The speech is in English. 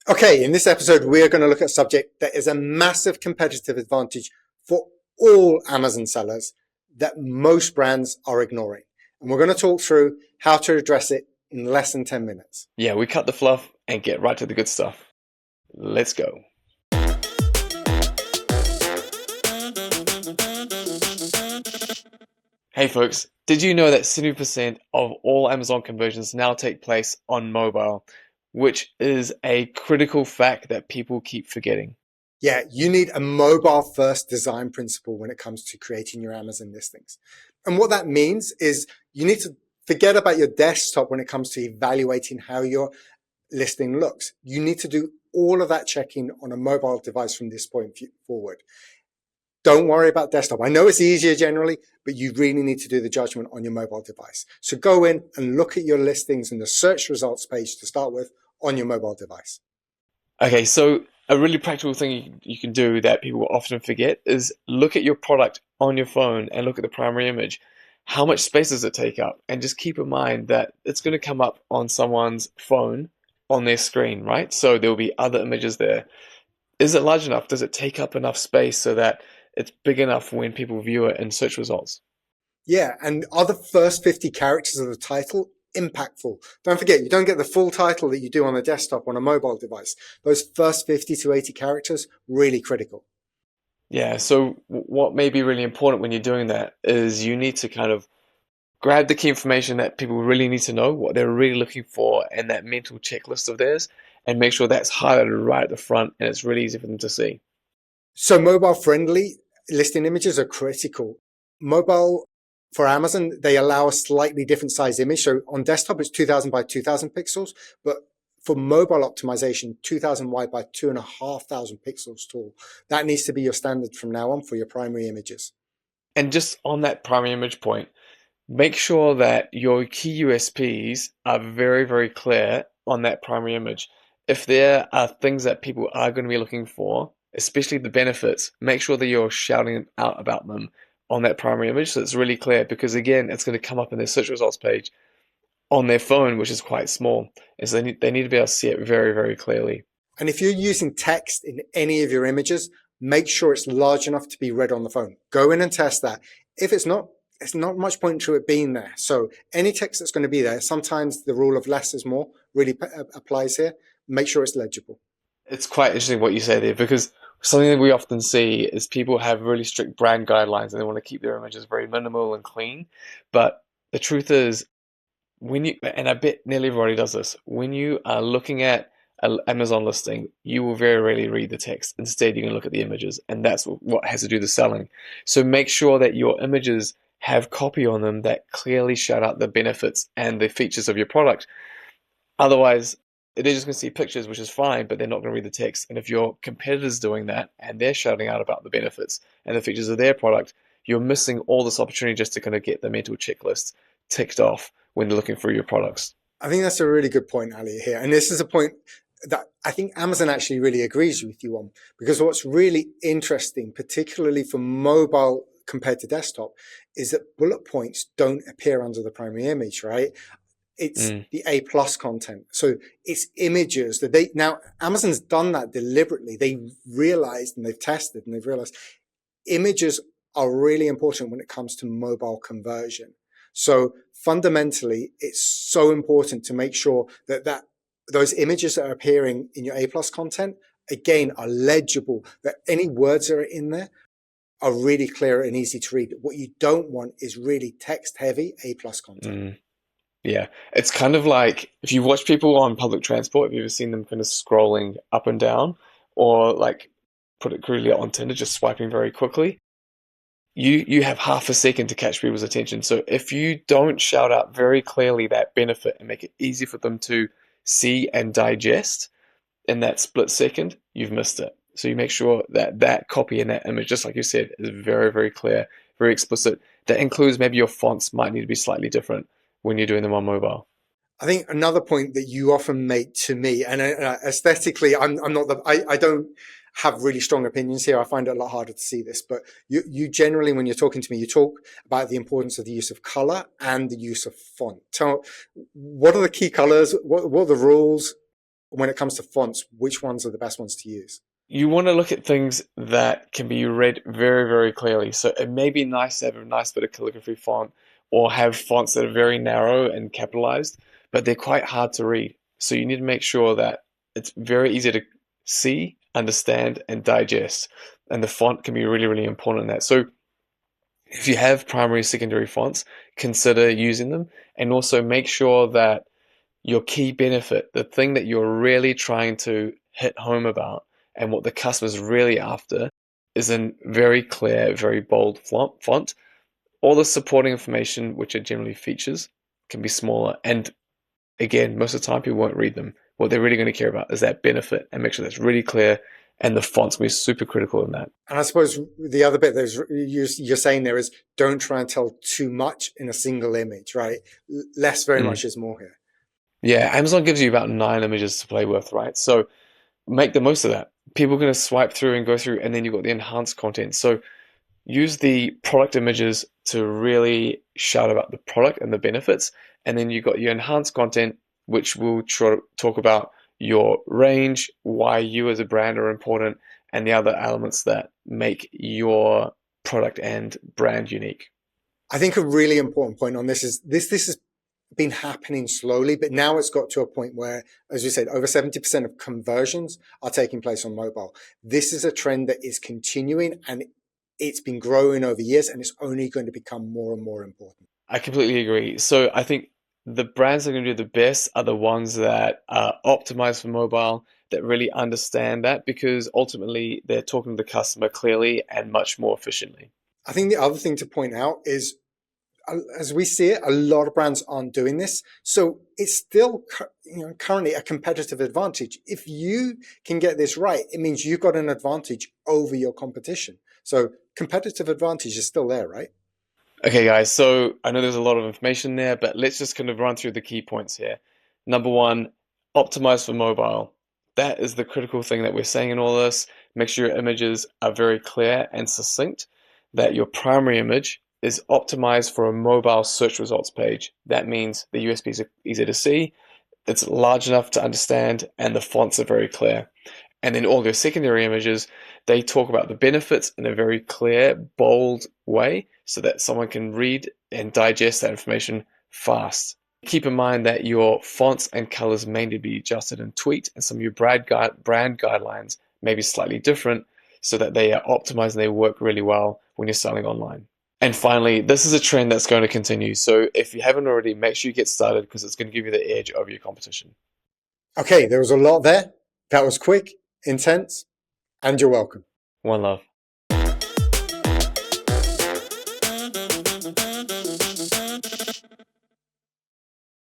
Okay, in this episode, we are going to look at a subject that is a massive competitive advantage for all Amazon sellers that most brands are ignoring. And we're going to talk through how to address it in less than 10 minutes. Yeah, we cut the fluff and get right to the good stuff. Let's go. Hey folks, did you know that 70% of all Amazon conversions now take place on mobile, which is a critical fact that people keep forgetting? Yeah, you need a mobile first design principle when it comes to creating your Amazon listings. And what that means is you need to forget about your desktop when it comes to evaluating how your listing looks. You need to do all of that checking on a mobile device from this point forward. Don't worry about desktop. I know it's easier generally, but you really need to do the judgment on your mobile device. So go in and look at your listings in the search results page to start with on your mobile device. Okay, so a really practical thing you can do that people often forget is look at your product on your phone and look at the primary image. How much space does it take up? And just keep in mind that it's going to come up on someone's phone on their screen, right? So there will be other images there. Is it large enough? Does it take up enough space so that it's big enough when people view it in search results? Yeah, and are the first 50 characters of the title impactful? Don't forget, you don't get the full title that you do on the desktop on a mobile device. Those first 50 to 80 characters, really critical. Yeah, so what may be really important when you're doing that is you need to kind of grab the key information that people really need to know, what they're really looking for, and that mental checklist of theirs, and make sure that's highlighted right at the front and it's really easy for them to see. So mobile friendly listing images are critical. Mobile for Amazon, they allow a slightly different size image. So on desktop, it's 2000 by 2000 pixels, but for mobile optimization, 2000 wide by 2,500 pixels tall. That needs to be your standard from now on for your primary images. And just on that primary image point, make sure that your key USPs are very, very clear on that primary image. If there are things that people are going to be looking for, especially the benefits, make sure that you're shouting out about them on that primary image so it's really clear, because again, it's going to come up in their search results page on their phone, which is quite small. And so they need to be able to see it very, very clearly. And if you're using text in any of your images, make sure it's large enough to be read on the phone. Go in and test that. If it's not much point to it being there. So any text that's going to be there, sometimes the rule of less is more really applies here. Make sure it's legible. It's quite interesting what you say there, because something that we often see is people have really strict brand guidelines and they want to keep their images very minimal and clean. But the truth is, and I bet nearly everybody does this, when you are looking at an Amazon listing, you will very rarely read the text. Instead, you're going to look at the images, and that's what has to do the selling. So make sure that your images have copy on them that clearly shout out the benefits and the features of your product. Otherwise, they're just going to see pictures, which is fine, but they're not going to read the text. And if your competitor's doing that and they're shouting out about the benefits and the features of their product, you're missing all this opportunity just to kind of get the mental checklist ticked off when they're looking through your products. I think that's a really good point, Ali, here. And this is a point that I think Amazon actually really agrees with you on, because what's really interesting, particularly for mobile compared to desktop, is that bullet points don't appear under the primary image, right? It's the A plus content. So it's images that now Amazon's done that deliberately. They realized and they've tested and they've realized images are really important when it comes to mobile conversion. So fundamentally, it's so important to make sure that those images that are appearing in your A plus content, again, are legible, that any words that are in there are really clear and easy to read. What you don't want is really text heavy A plus content. Yeah, it's kind of like if you watch people on public transport, have you ever seen them kind of scrolling up and down, or like put it crudely on Tinder, just swiping very quickly? You have half a second to catch people's attention. So if you don't shout out very clearly that benefit and make it easy for them to see and digest in that split second, you've missed it. So you make sure that that copy and that image, just like you said, is very, very clear, very explicit. That includes maybe your fonts might need to be slightly different when you're doing them on mobile. I think another point that you often make to me, and aesthetically, I'm not I don't have really strong opinions here. I find it a lot harder to see this, but you generally, when you're talking to me, you talk about the importance of the use of color and the use of font. What are the key colors? What are the rules? when it comes to fonts, which ones are the best ones to use? You want to look at things that can be read very, very clearly. So it may be nice to have a nice bit of calligraphy font or have fonts that are very narrow and capitalized, but they're quite hard to read. So you need to make sure that it's very easy to see, understand, and digest. And the font can be really, really important in that. So if you have primary, secondary fonts, consider using them, and also make sure that your key benefit, the thing that you're really trying to hit home about and what the customer's really after, is in very clear, very bold font. All the supporting information, which are generally features, can be smaller. And again, most of the time people won't read them. What they're really going to care about is that benefit and make sure that's really clear. And the font's going to be super critical in that. And I suppose the other bit that you're saying there is don't try and tell too much in a single image, right? Less very much is more here. Yeah, Amazon gives you about 9 images to play with, right? So make the most of that. People are going to swipe through and go through, and then you've got the enhanced content. So use the product images to really shout about the product and the benefits. And then you've got your enhanced content, which will talk about your range, why you as a brand are important, and the other elements that make your product and brand unique. I think a really important point on this is this has been happening slowly, but now it's got to a point where, as you said, over 70% of conversions are taking place on mobile. This is a trend that is continuing, and it's been growing over years, and it's only going to become more and more important. I completely agree. So I think the brands that are going to do the best are the ones that are optimized for mobile, that really understand that, because ultimately they're talking to the customer clearly and much more efficiently. I think the other thing to point out is, as we see it, a lot of brands aren't doing this. So it's still, currently a competitive advantage. If you can get this right, it means you've got an advantage over your competition. So competitive advantage is still there, right? Okay, guys, so I know there's a lot of information there, but let's just kind of run through the key points here. Number one, optimize for mobile. That is the critical thing that we're saying in all this. Make sure your images are very clear and succinct, that your primary image is optimized for a mobile search results page. That means the USPs are easy to see, it's large enough to understand, and the fonts are very clear. And then all their secondary images, they talk about the benefits in a very clear, bold way so that someone can read and digest that information fast. Keep in mind that your fonts and colors may need to be adjusted and tweaked, and some of your brand guidelines may be slightly different so that they are optimized and they work really well when you're selling online. And finally, this is a trend that's going to continue. So if you haven't already, make sure you get started because it's going to give you the edge over your competition. Okay, there was a lot there. That was quick, intense, and you're welcome. One love.